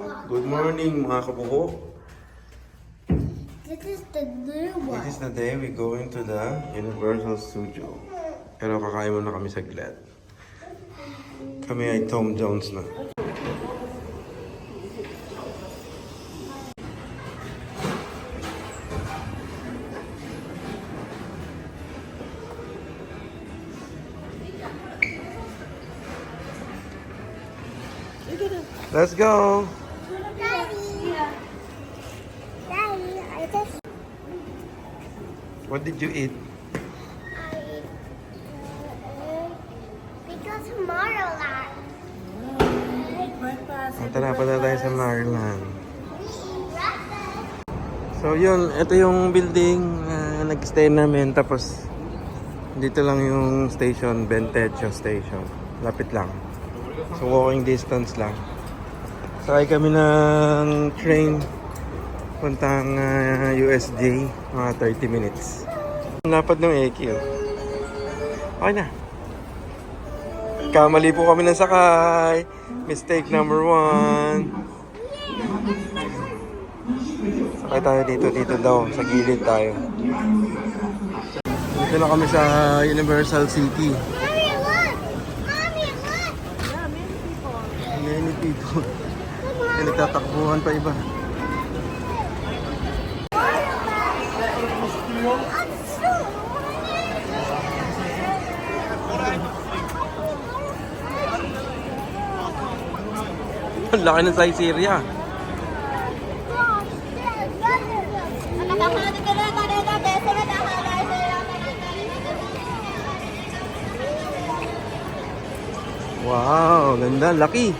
Good morning mga kabuho. This is the new one. This is the day we go into the Universal Studio. Pero kakain muna kami saglit. Kami ay Tom Jones na. Let's go! Daddy. Daddy, I just What did you eat? because tomorrow last. Tara, punta tayo sa Maryland. So yun, ito yung building nag-stay namin. Tapos dito lang yung station, Bentecho Station. Lapit lang. So walking distance lang. Sakay kami ng train puntang USJ, mga 30 minutes. Lapad ng EQ. Okay na. Kamali po kami ng sakay. Mistake number 1. Sakay tayo dito daw. Sa gilid tayo. Dito na kami sa Universal City. Mommy, look! Mommy, look! Many people. Nagtatakbuhan pa iba. Ang laki ng Siberia. Wow, ganda, laki.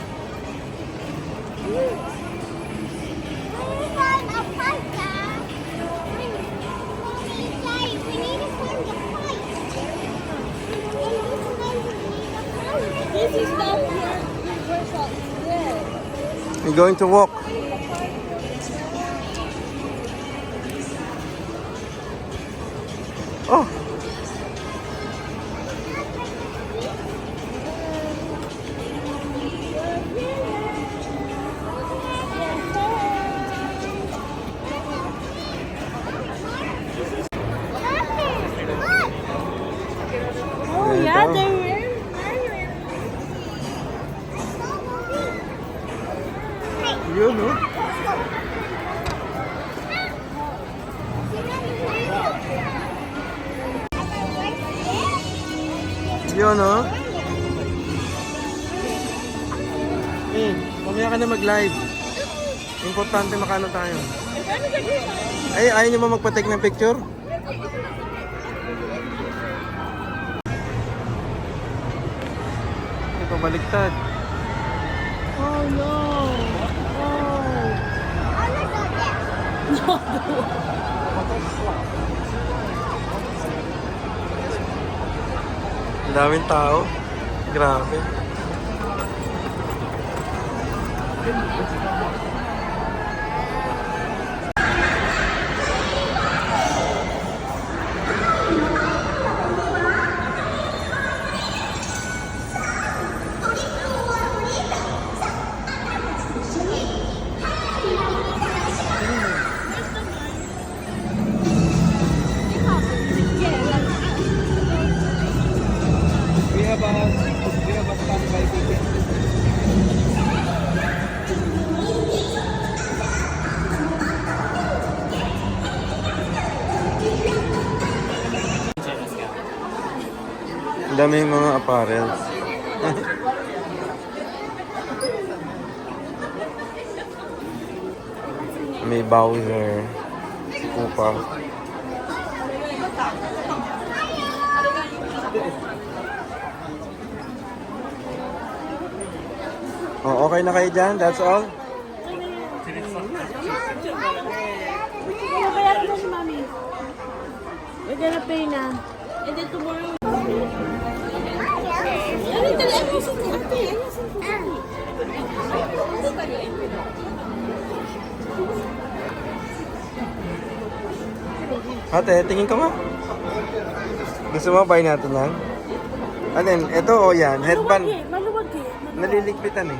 This is not Universal. We're going to walk. Oh. Oh yeah, they were. Yun, no? Yun, no? Mamaya ka na mag-live. Importante makano tayo. Ay, ayaw nyo ba magpa-take ng picture? Ito, baliktad. Oh no. Ang daming tao. Grabe. We have a standby ticket. Ang dami yung mga apparels. May Bowser, Koopa. Oh, okay na kayo dyan? That's all? Bayaran mo si Mami. We're gonna pay na. And then tomorrow. Ate, tingin ka nga. Gusto mo buy natin yan? Ano yun? Ito o yan? Headband. Maluwag eh. Naliligpitan eh.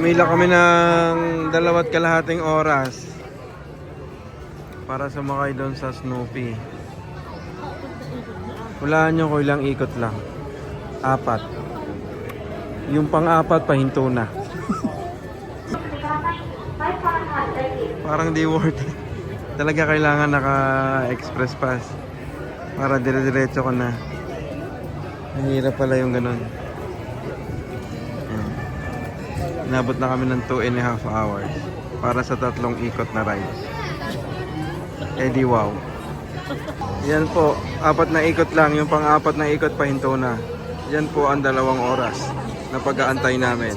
Pumila kami ng 2.5 oras para sumakay doon sa Snoopy. Hulaan nyo ko ilang ikot lang. 4. Yung pang-4 pahinto na. Parang di worth it. Talaga kailangan naka-express pass para dire-diretso ko na. Mahirap pala yung ganun. Ayan. Inabot na kami ng 2.5 hours para sa 3 ikot na rides. Eh di wow. Yan po, 4 na ikot lang. Yung pang-4 na ikot pahinto na. Yan po ang 2 oras na pag-aantay namin.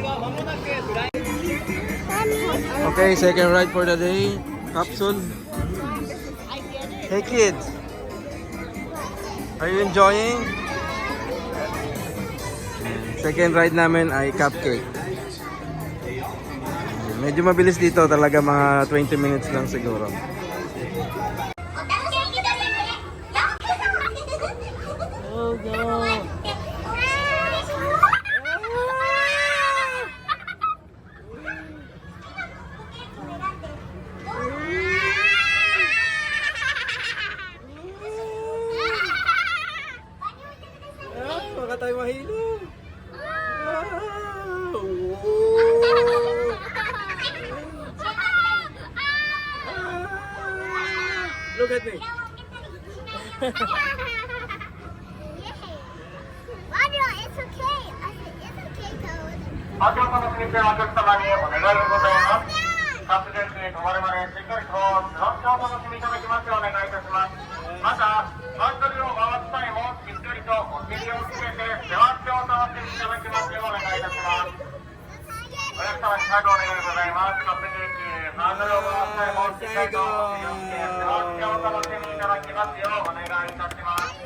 Okay, second ride for the day. Capsule. Hey kids, are you enjoying? Second ride namin ay cupcake. Medyo mabilis dito, talaga mga 20 minutes lang siguro. Oh no. Baka tayo mahilo. Look at me. Mario, it's okay. I said it's okay, Toad. お客様にお客様にお願いでございます。各電気止まるまでしっかりとフロントをお楽しみいただきますようお願いいたします。また、ハンドルを回す際もしっかりとお尻をつけて背わってお触っていただきますようお願いいたします。お客様に再度お願いでございます。各電気ハンドルを回す際もしっかりとお尻をつけて背わってお楽しみいただきますようお願いいたします。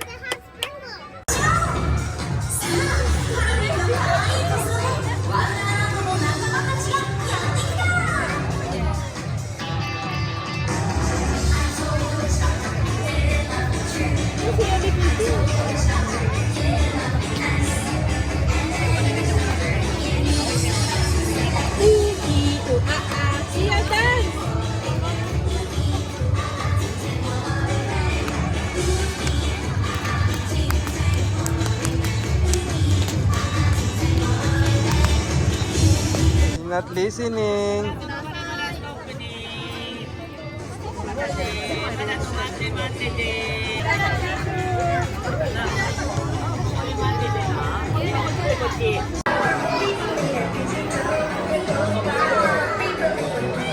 Not listening.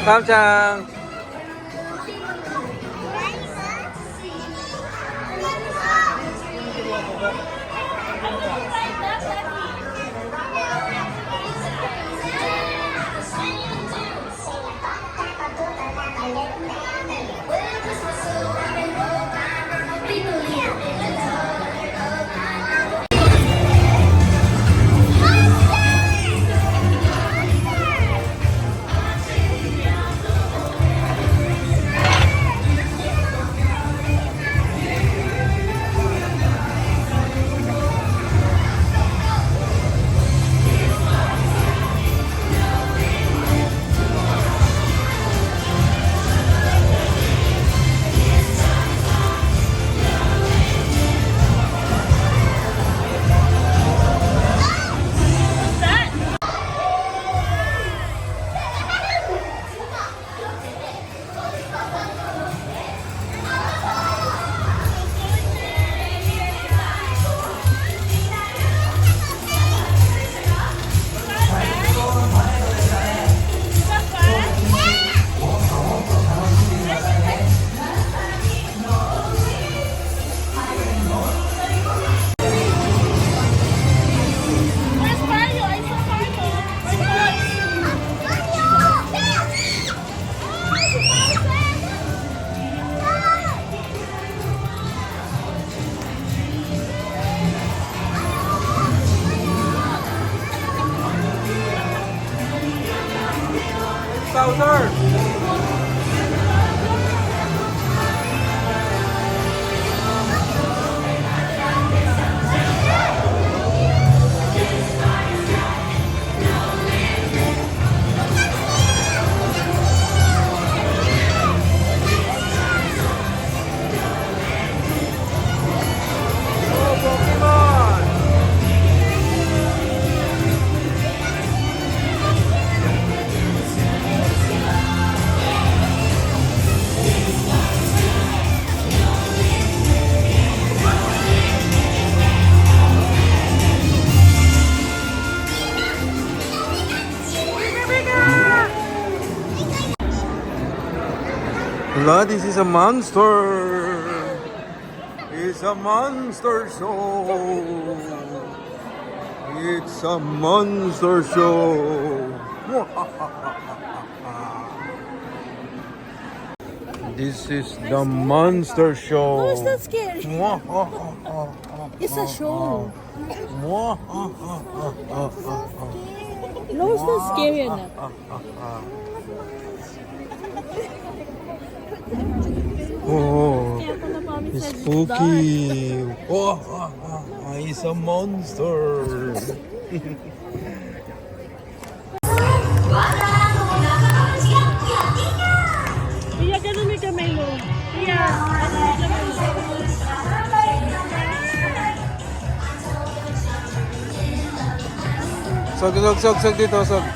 Pam-chang. Bowser! Hala, this is a monster. It's a monster show. It's a monster show. This is the monster show. No, it's not scary. It's a show. No, it's not scary enough. Oh, Kaya pala mommy it's said it's spooky. It's a monster. Kuya, ganun may kamay mo. Kuya, ganun may kamay mo. Sog dito, sog.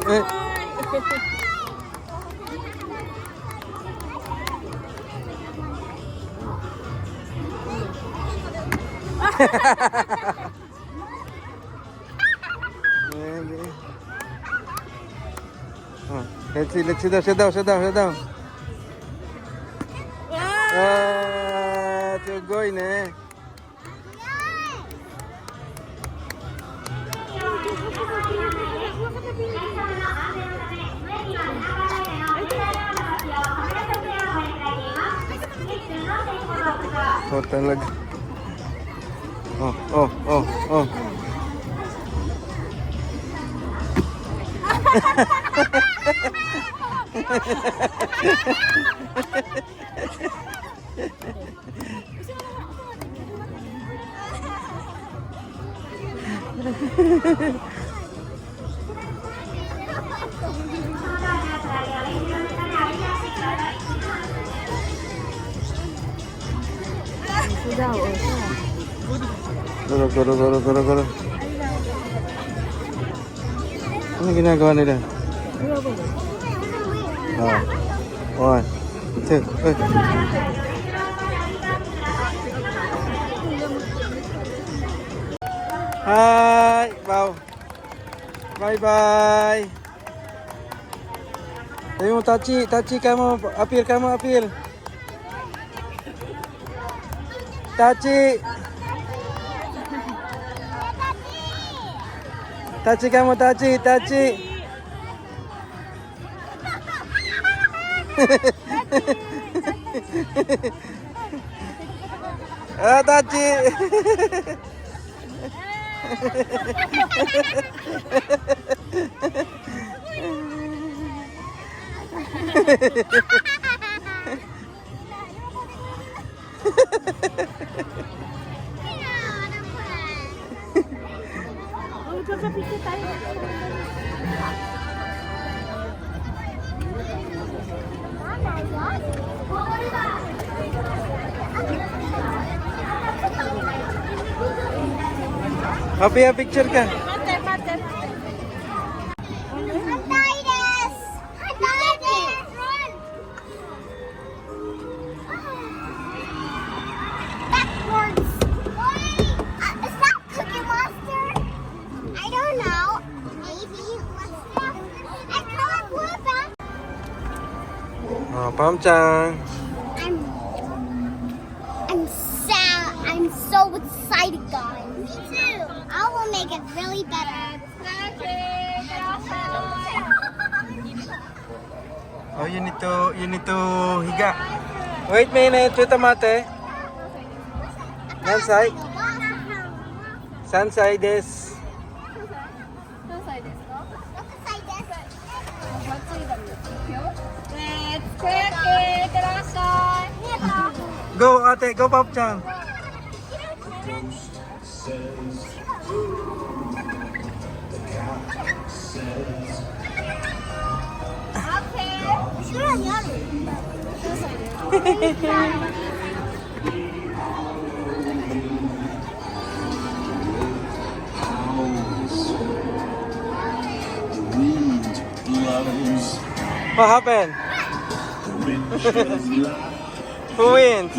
Eh. Let's see, sit down. Tugoy na. Oh, talaga. Oh. Guro. Ano ginagawa nila? Oh. 1, 2, Hi! Wow! Bye-bye! Sabi mo, Tachi, kamu, appeal. Tachi! Tachi! Tachi! Magkakapit tayo. Happy picture ka. Mate. Backwards. Is that Cookie Monster? I don't know. Maybe. I can't flip back. Oh, Pam-chan. I'm so excited, guys. Me too. I will make it really better. Oh, you need to higa. Wait a minute, wait a mate. Sansai desu. Okay, kurasai. Go, ate. Go, Pop-chan. Okay. 後ろにある。What happened? Who wins?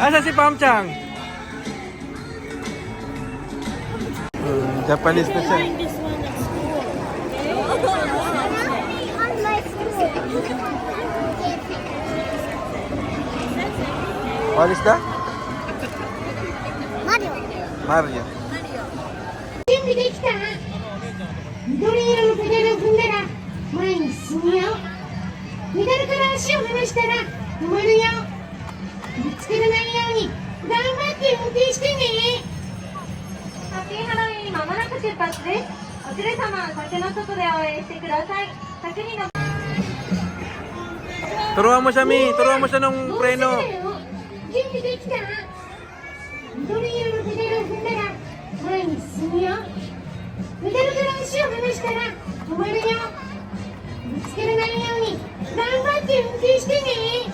Asa si Pam-chan? Japanese na siya. Learn this one at school. On my school. What is that? Mario. Mario. 準備できた？緑色のペダルを踏んだら前に進むよ。ペダルから足を離したら止まるよ。ぶつからないように頑張って運転してね。ハッピーハロウィンまもなく出発です。お連れ様、柵の外で応援してください。柵にの Turuan mo siya, Mi. Turuan mo siya ng もうすぐ preno. だよ。準備できた？緑色のペダルを踏んだら前に進むよ。ペダルから足を離したら止まるよ。ぶつからないように頑張って運転してね。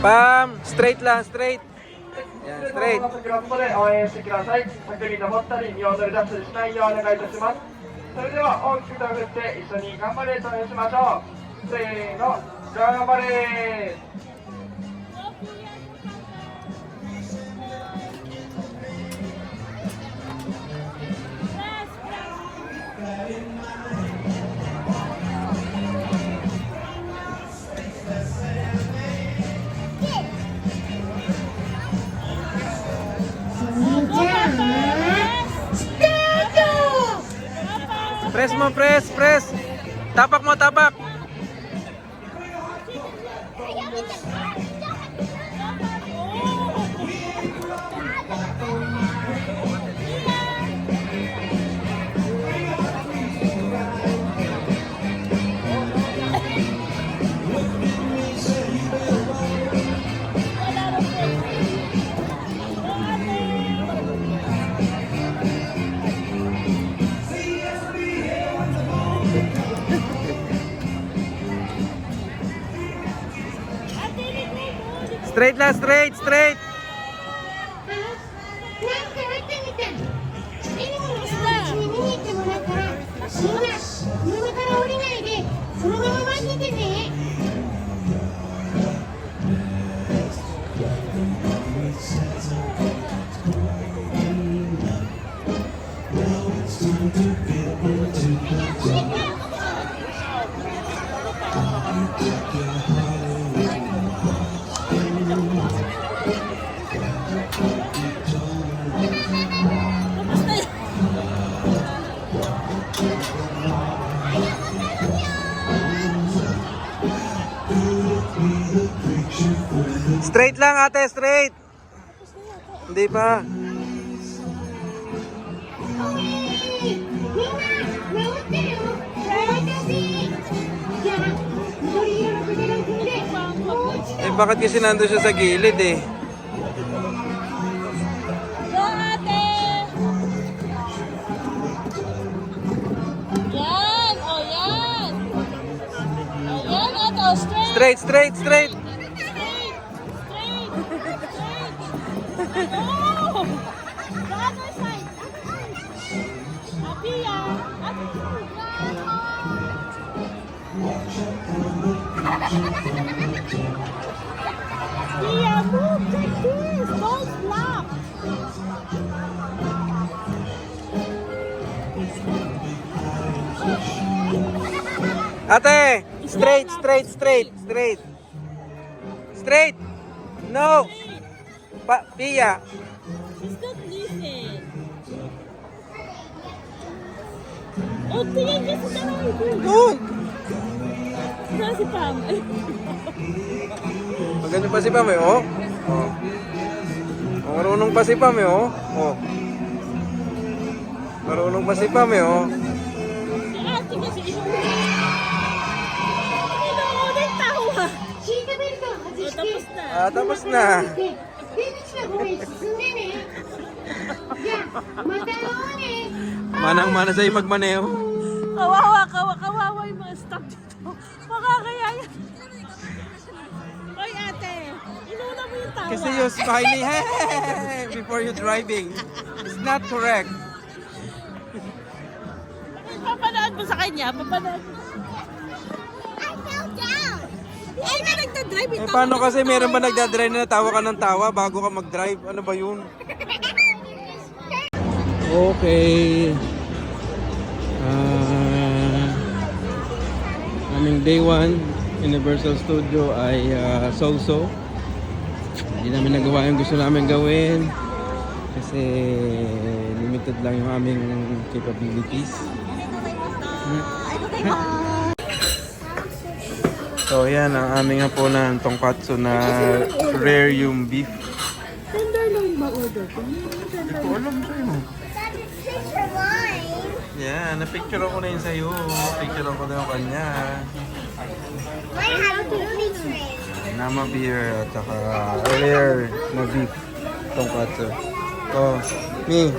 Pam, straight lang, straight. Yan, straight. 桜の外で応援してください。柵に登ったり、身を乗り出したりしないようお願いいたします。それでは大きく手を振って一緒に頑張れと応援しましょう。せーの、頑張れー。Press mo, press, press. Tapak mo, tapak. Straight lang, straight, straight. なんかあったみたい。エルモの人たちに見に行ってもらうから、みんな車から降りないで、そのまま待っててね。Straight lang, ate, straight. Hindi pa. みんな、治ってるよ。私。じゃあ、緑色のペダルを踏んで、もう一度。 Eh, bakit kasi nandun siya sa gilid eh? Go, ate! Yan! O, yan! O, yan, ate. O, straight! Straight, straight, straight. Straight! Oh! The other side! Happy, Tia, move! Take this! Don't flap! Ate, straight, straight, straight, straight. Straight! No! Pia! She's not listen. Oh, tingin kasi sa mga Doon! Wala si Pam. Maganda pa si Pam eh, oh. Oh. Marunong pa si Pam eh, oh. Oh. Marunong pa si Pam eh, oh. Si ate kasi inuunang tawa. シートベルトを外 Oh, して tapos na. Ah, tapos na. で出口の方へ進んでねじゃあまた会おうね Manang-mana sa'yo magmaneho. Kawawa yung mga staff dito. Makakaya yan. Oy ate, inuna mo yung tawa. Kasi you smiling hey, before you driving. It's not correct. Papanood mo sa kanya, papanood mo. I fell down. Ay, na nagdadrive Eh, paano kasi meron ba nagdadrive na tawa ka ng tawa bago ka mag-drive? Ano ba yun? Okay. Aming day 1 Universal Studio ay so-so. Hindi namin nagawa yung gusto namin gawin kasi limited lang yung aming capabilities. So yan ang aming hapunan, tongkatsu na rare yung beef. Tenderloin ba order ko? Hindi ko alam sa'yo. That's a picture line. Yan, na-picture ko na yun sa'yo. Picture ko na yung kanya. Mine has a booby train. Nama beer at saka rare na beef. Tongkatsu. Oh, me.